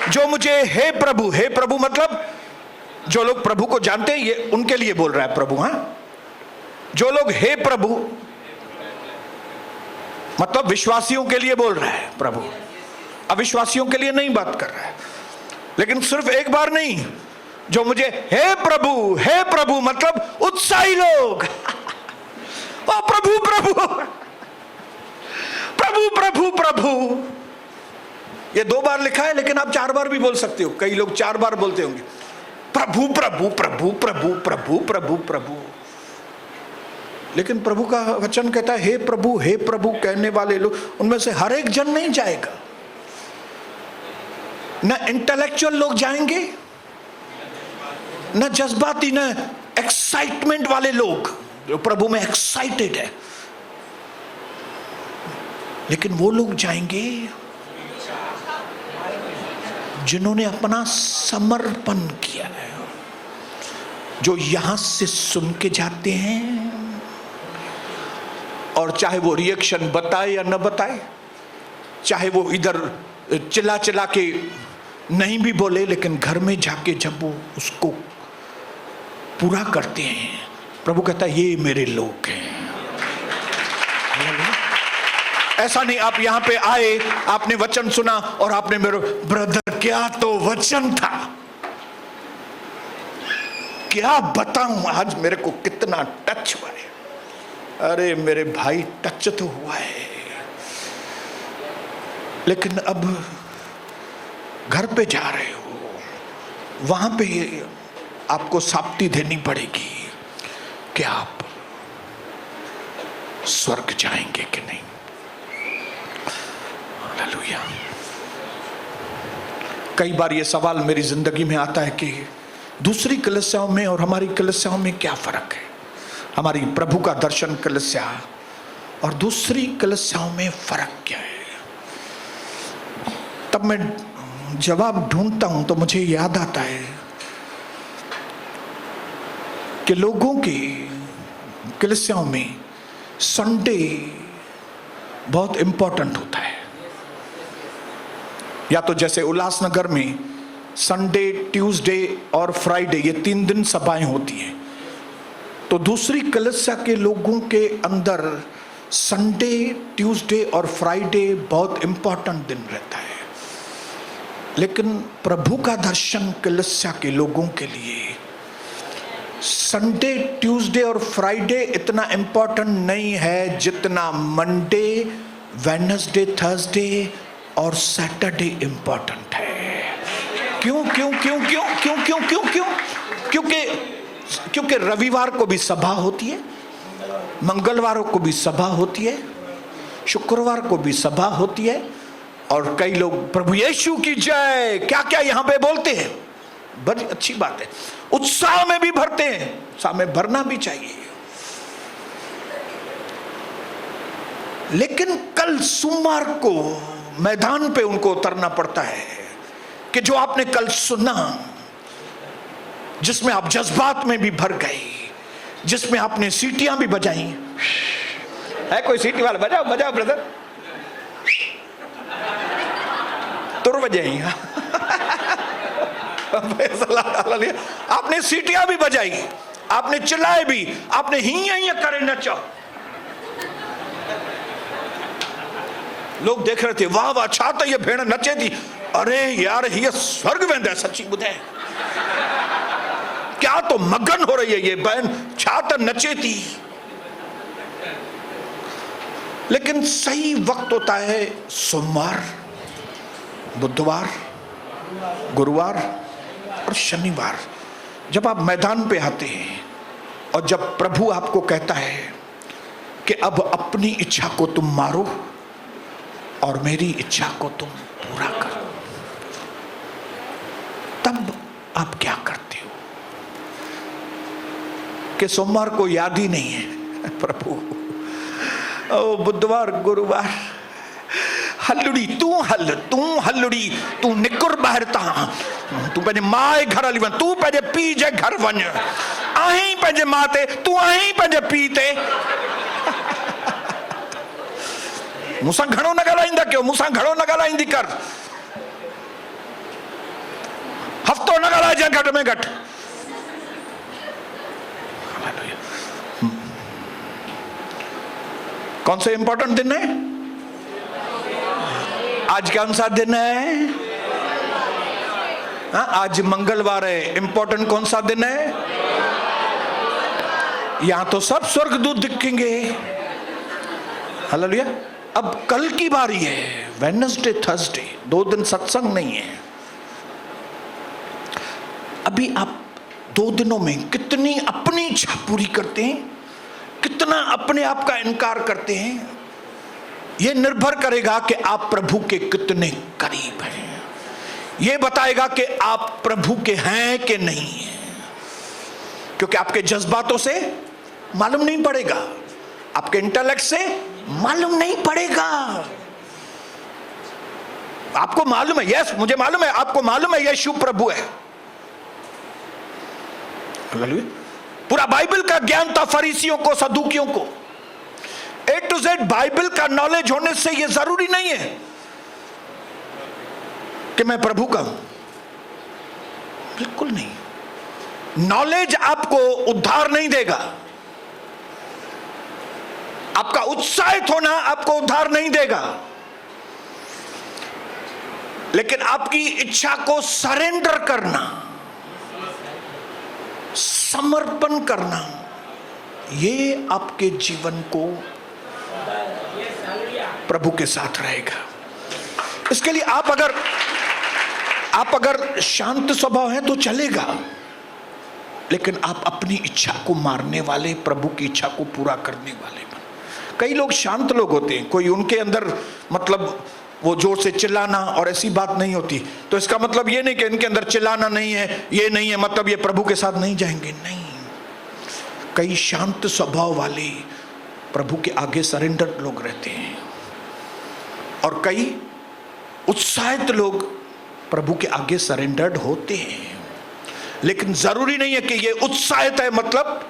जो मुझे हे प्रभु मतलब जो लोग प्रभु को जानते हैं, ये उनके लिए बोल रहा है प्रभु। हां, जो लोग हे प्रभु मतलब विश्वासियों के लिए बोल रहा है प्रभु, अविश्वासियों के लिए नहीं बात कर रहा है। लेकिन सिर्फ एक बार नहीं, जो मुझे हे प्रभु मतलब उत्साही लोग। ओ प्रभु प्रभु प्रभु प्रभु प्रभु, ये 2 बार लिखा है, लेकिन आप 4 बार भी बोल सकते हो। कई लोग 4 बार बोलते होंगे, प्रभु प्रभु प्रभु प्रभु प्रभु प्रभु प्रभु। लेकिन प्रभु का वचन कहता है हे प्रभु कहने वाले लोग, उनमें से हर एक जन नहीं जाएगा। न इंटेलेक्चुअल लोग जाएंगे, न जज्बाती, न एक्साइटमेंट वाले लोग जो प्रभु में एक्साइटेड है, लेकिन वो लोग जाएंगे जिन्होंने अपना समर्पण किया है, जो यहां से सुन के जाते हैं, और चाहे वो रिएक्शन बताए या न बताए, चाहे वो इधर चिल्ला चिल्ला के नहीं भी बोले, लेकिन घर में जाके जब वो उसको पूरा करते हैं, प्रभु कहता है ये मेरे लोग हैं। ऐसा नहीं आप यहां पे आए, आपने वचन सुना और आपने मेरे ब्रदर क्या तो वचन था, क्या बताऊं आज मेरे को कितना टच हुआ है। अरे मेरे भाई टच तो हुआ है, लेकिन अब घर पे जा रहे हो, वहां पे आपको साप्ती देनी पड़ेगी कि आप स्वर्ग जाएंगे कि नहीं। हालेलुया। कई बार ये सवाल मेरी जिंदगी में आता है कि दूसरी कलीसियाओं में और हमारी कलीसियाओं में क्या फर्क है, हमारी प्रभु का दर्शन कलीसिया और दूसरी कलीसियाओं में फर्क क्या है। तब मैं जवाब ढूंढता हूं तो मुझे याद आता है कि लोगों की कलीसियाओं में संडे बहुत इंपॉर्टेंट होता है। या तो जैसे उल्लासनगर में संडे, ट्यूसडे और फ्राइडे ये 3 दिन सभाएं होती हैं, तो दूसरी कलीसिया के लोगों के अंदर संडे, ट्यूसडे और फ्राइडे बहुत इंपॉर्टेंट दिन रहता है। लेकिन प्रभु का दर्शन कलीसिया के लोगों के लिए संडे, ट्यूसडे और फ्राइडे इतना इंपॉर्टेंट नहीं है जितना मंडे, वेडनेसडे, थर्सडे और सैटरडे इंपॉर्टेंट है। क्यों क्यों क्यों क्यों क्यों क्यों क्यों क्यों क्योंकि रविवार को भी सभा होती है, मंगलवारों को भी सभा होती है, शुक्रवार को भी सभा होती है, और कई लोग प्रभु यीशु की जय क्या क्या यहां पे बोलते हैं। बड़ी अच्छी बात है, उत्साह में भी भरते हैं, उत्साह में भरना भी चाहिए। लेकिन कल सोमवार को मैदान पे उनको उतरना पड़ता है कि जो आपने कल सुना, जिसमें आप जज्बात में भी भर गए, जिसमें आपने सीटियां भी बजाई। है कोई सीटी वाला? बजाओ बजाओ ब्रदर, तुर बजाई। आपने सीटियां भी बजाई, आपने चिल्लाए भी, आपने ही करे नचा। लोग देख रहे थे, वाह वाह छा तो ये भेड़ नचे थी। अरे यार ये स्वर्ग वेंद है सच्ची बुधे, क्या तो मगन हो रही है ये बहन, छा तो नचे थी। लेकिन सही वक्त होता है सोमवार, बुधवार, गुरुवार और शनिवार, जब आप मैदान पे आते हैं और जब प्रभु आपको कहता है कि अब अपनी इच्छा को तुम मारो और मेरी इच्छा को तुम पूरा करो, तब आप क्या करते हो? कि सोमवार को याद ही नहीं है प्रभु, ओ बुधवार, गुरुवार, हल्लुड़ी तू हल्लुड़ी तू निकुर बहरता, तू पंहिंजे माए घर हली वञ, तू पंहिंजे पीउ जे घर वञ, आहीं पंहिंजे माउ ते, तू आहीं पंहिंजे पीउ ते। मूंसां घणो न ॻाल्हाईंदा कयो, मूंसां घणो न ॻाल्हाईंदी कर, हफ़्तो न ॻाल्हाइजांइ घटि में घटि। कौन सा इंपॉर्टेंट दिन है? आज कौन सा दिन है? हाँ, आज मंगलवार है। इंपॉर्टेंट कौन सा दिन है? यहां तो सब स्वर्गदूत दिखेंगे। हालेलुया। अब कल की बारी है, वेडनेसडे, थर्सडे, 2 दिन सत्संग नहीं है। अभी आप 2 दिनों में कितनी अपनी इच्छा पूरी करते हैं, कितना अपने आप का इनकार करते हैं, यह निर्भर करेगा कि आप प्रभु के कितने करीब हैं। यह बताएगा कि आप प्रभु के हैं कि नहीं हैं, क्योंकि आपके जज्बातों से मालूम नहीं पड़ेगा, आपके इंटेलेक्ट से मालूम नहीं पड़ेगा। आपको मालूम है, यस मुझे मालूम है, आपको मालूम है यीशु प्रभु है। पूरा बाइबल का ज्ञान था फरीसियों को, सदूकियों को। A to Z बाइबल का नॉलेज होने से यह जरूरी नहीं है कि मैं प्रभु का हूं, बिल्कुल नहीं। नॉलेज आपको उद्धार नहीं देगा, आपका उत्साहित होना आपको उद्धार नहीं देगा, लेकिन आपकी इच्छा को सरेंडर करना, समर्पण करना, ये आपके जीवन को प्रभु के साथ रहेगा। इसके लिए आप अगर शांत स्वभाव है तो चलेगा, लेकिन आप अपनी इच्छा को मारने वाले, प्रभु की इच्छा को पूरा करने वाले बन। कई लोग शांत लोग होते हैं, कोई उनके अंदर मतलब वो जोर से चिल्लाना और ऐसी बात नहीं होती, तो इसका मतलब ये नहीं कि इनके अंदर चिल्लाना नहीं है, ये नहीं है मतलब ये प्रभु के साथ नहीं जाएंगे, नहीं। कई शांत स्वभाव वाले प्रभु के आगे सरेंडर लोग रहते हैं, और कई उत्साहित लोग प्रभु के आगे सरेंडर्ड होते हैं। लेकिन जरूरी नहीं है कि ये उत्साहित है, मतलब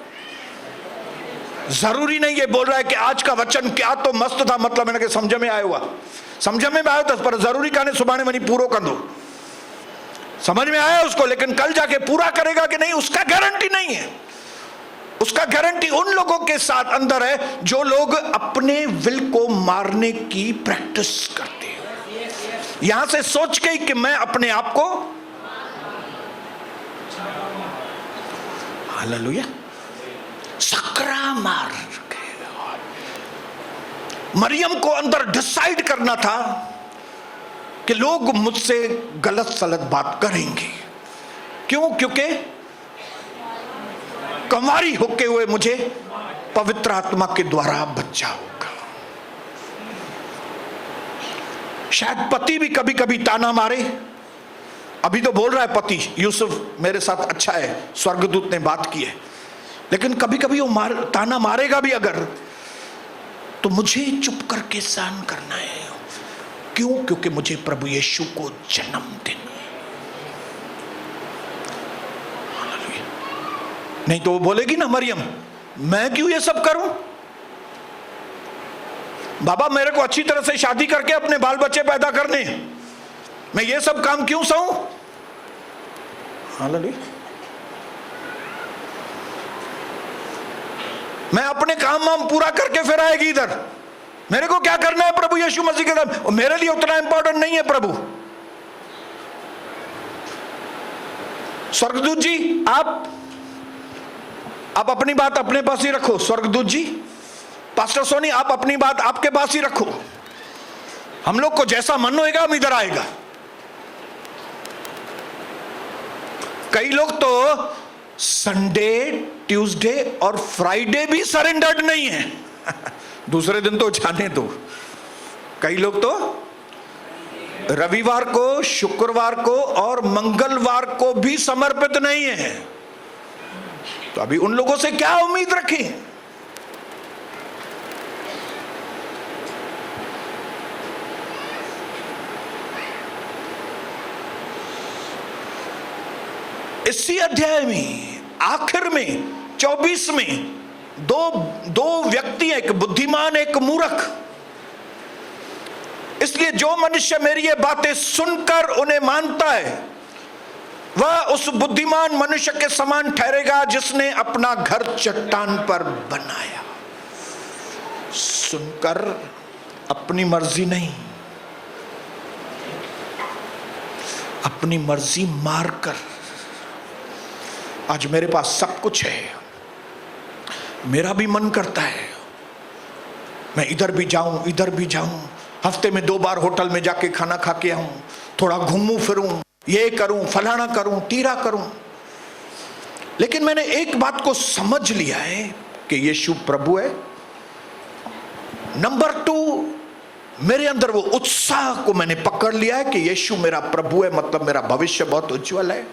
जरूरी नहीं ये बोल रहा है कि आज का वचन क्या तो मस्त था, मतलब मैंने समझ में आया हुआ, समझ में आया था, पर जरूरी कहने सुबाने मनी पूरा कर दो, समझ में आया उसको, लेकिन कल जाके पूरा करेगा कि नहीं उसका गारंटी नहीं है। उसका गारंटी उन लोगों के साथ अंदर है जो लोग अपने विल को मारने की प्रैक्टिस करते हैं, यहां से सोच के कि मैं अपने आप को, हालेलुया, सकरा मार के। मरियम को अंदर डिसाइड करना था कि लोग मुझसे गलत सलत बात करेंगे, क्यों? क्योंकि कंवारी होके हुए मुझे पवित्र आत्मा के द्वारा बच्चा होगा। शायद पति भी कभी कभी ताना मारे, अभी तो बोल रहा है पति यूसुफ मेरे साथ अच्छा है, स्वर्गदूत ने बात की है, लेकिन कभी कभी वो ताना मारेगा भी अगर, तो मुझे चुप करके सहन करना है। क्यों? क्योंकि मुझे प्रभु यीशु को जन्म देना है। नहीं तो वो बोलेगी ना मरियम, मैं क्यों ये सब करूं? बाबा मेरे को अच्छी तरह से शादी करके अपने बाल बच्चे पैदा करने, मैं ये सब काम क्यों सहूं? हालेलुया। मैं अपने काम वाम पूरा करके फिर आएगी इधर, मेरे को क्या करना है प्रभु यीशु मसीह के नाम, मेरे लिए उतना इंपॉर्टेंट नहीं है प्रभु। स्वर्गदूत जी आप अपनी बात अपने पास ही रखो। स्वर्गदूत जी, पास्टर सोनी आप अपनी बात आपके पास ही रखो, हम लोग को जैसा मन होएगा हम इधर आएगा। कई लोग तो संडे, ट्यूसडे और फ्राइडे भी सरेंडर्ड नहीं है दूसरे दिन तो जाने दो। कई लोग तो रविवार को, शुक्रवार को और मंगलवार को भी समर्पित नहीं है, तो अभी उन लोगों से क्या उम्मीद रखें? इसी अध्याय में आखिर में 24 में दो व्यक्ति हैं, एक बुद्धिमान एक मूर्ख। इसलिए जो मनुष्य मेरी ये बातें सुनकर उन्हें मानता है वह उस बुद्धिमान मनुष्य के समान ठहरेगा जिसने अपना घर चट्टान पर बनाया। सुनकर अपनी मर्जी नहीं, अपनी मर्जी मारकर। आज मेरे पास सब कुछ है, मेरा भी मन करता है मैं इधर भी जाऊं इधर भी जाऊं, हफ्ते में 2 बार होटल में जाके खाना खा के आऊं, थोड़ा घूमूं फिरूं, ये करूं, फलाना करूं, तीरा करूं। लेकिन मैंने एक बात को समझ लिया है कि यीशु प्रभु है। नंबर 2, मेरे अंदर वो उत्साह को मैंने पकड़ लिया है कि यीशु मेरा प्रभु है, मतलब मेरा भविष्य बहुत उज्जवल है।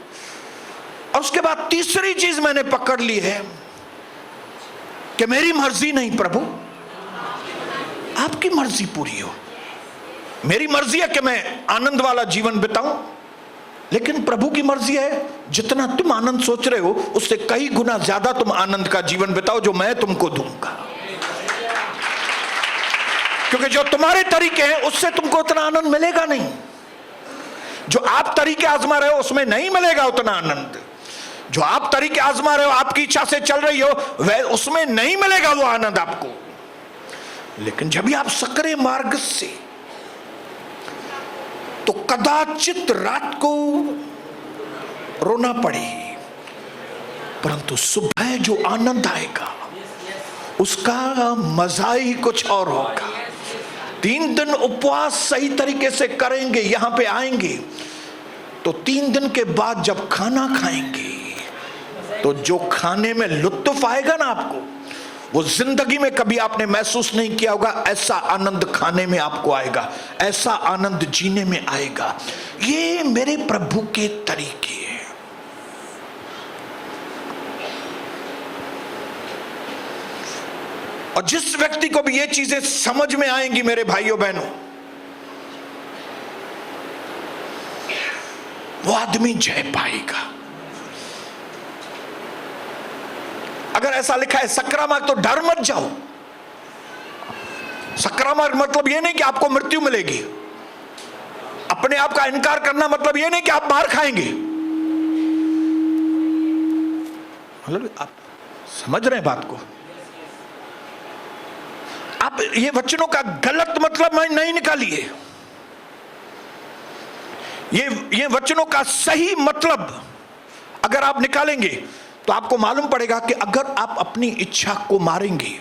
और उसके बाद तीसरी चीज मैंने पकड़ ली है कि मेरी मर्जी नहीं प्रभु, आपकी मर्जी पूरी हो। मेरी मर्जी है कि मैं आनंद वाला जीवन बिताऊं, लेकिन प्रभु की मर्जी है जितना तुम आनंद सोच रहे हो उससे कई गुना ज्यादा तुम आनंद का जीवन बिताओ जो मैं तुमको दूंगा। क्योंकि जो तुम्हारे तरीके हैं उससे तुमको उतना आनंद मिलेगा नहीं, जो आप तरीके आजमा रहे हो उसमें नहीं मिलेगा उतना आनंद। जो आप तरीके आजमा रहे हो, आपकी इच्छा से चल रही हो, वह उसमें नहीं मिलेगा वो आनंद आपको। लेकिन जब भी आप सकरे मार्ग से, तो कदाचित रात को रोना पड़े, परंतु सुबह जो आनंद आएगा उसका मजा ही कुछ और होगा। 3 दिन उपवास सही तरीके से करेंगे, यहां पे आएंगे तो 3 दिन के बाद जब खाना खाएंगे तो जो खाने में लुत्फ आएगा ना आपको, वो जिंदगी में कभी आपने महसूस नहीं किया होगा। ऐसा आनंद खाने में आपको आएगा, ऐसा आनंद जीने में आएगा। ये मेरे प्रभु के तरीके हैं। और जिस व्यक्ति को भी ये चीजें समझ में आएंगी मेरे भाइयों बहनों, वो आदमी जय पाएगा। अगर ऐसा लिखा है संक्रामक, तो डर मत जाओ। संक्रामक मतलब यह नहीं कि आपको मृत्यु मिलेगी। अपने आप का इनकार करना मतलब यह नहीं कि आप मार खाएंगे। मतलब आप समझ रहे हैं बात को? आप ये वचनों का गलत मतलब नहीं निकालिए। ये वचनों का सही मतलब अगर आप निकालेंगे तो आपको मालूम पड़ेगा कि अगर आप अपनी इच्छा को मारेंगे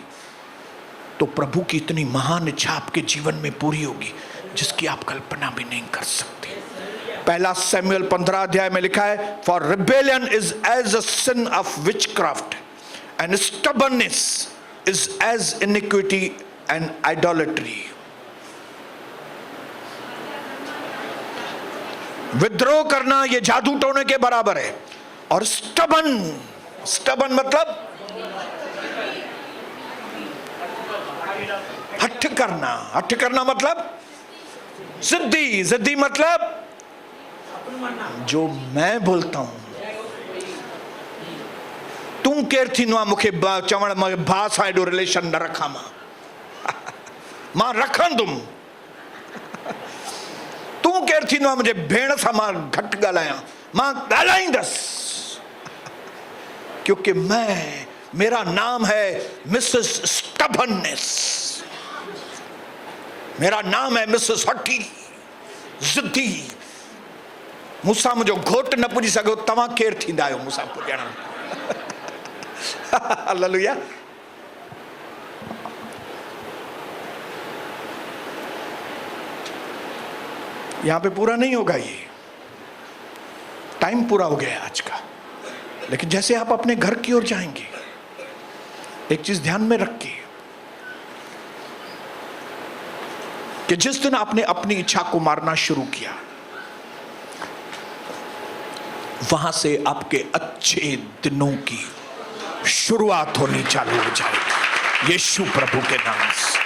तो प्रभु की इतनी महान इच्छा आपके जीवन में पूरी होगी जिसकी आप कल्पना भी नहीं कर सकते। पहला सैमुएल 15 अध्याय में लिखा है, for rebellion is as a sin of witchcraft and stubbornness is as iniquity and idolatry. विद्रोह करना यह जादू टोने के बराबर है। और स्टबन मतलब हठ करना मतलब जिद्दी मतलब जो मैं बोलता हूं तुम केर थी मुखे चवण भा सां एडो रिलेशन न रखा मां रखंदुमि। तू केर थी मुझे भेण सां मां घटि ॻाल्हायां, मां ॻाल्हाईंदसि, क्योंकि मेरा नाम है मिसेस स्टबर्ननेस, मेरा नाम है मिसेस हठी जिद्दी। मूंसां मुझो घोट न पुॼी सघो, तव्हां केर थींदा आहियो मूंसां पुॼण? हालेलुया। यहां पे पूरा नहीं होगा, ये टाइम पूरा हो गया आज का। लेकिन जैसे आप अपने घर की ओर जाएंगे, एक चीज ध्यान में रखिए कि जिस दिन आपने अपनी इच्छा को मारना शुरू किया, वहां से आपके अच्छे दिनों की शुरुआत होनी चालू हो जाएगी, यीशु प्रभु के नाम से।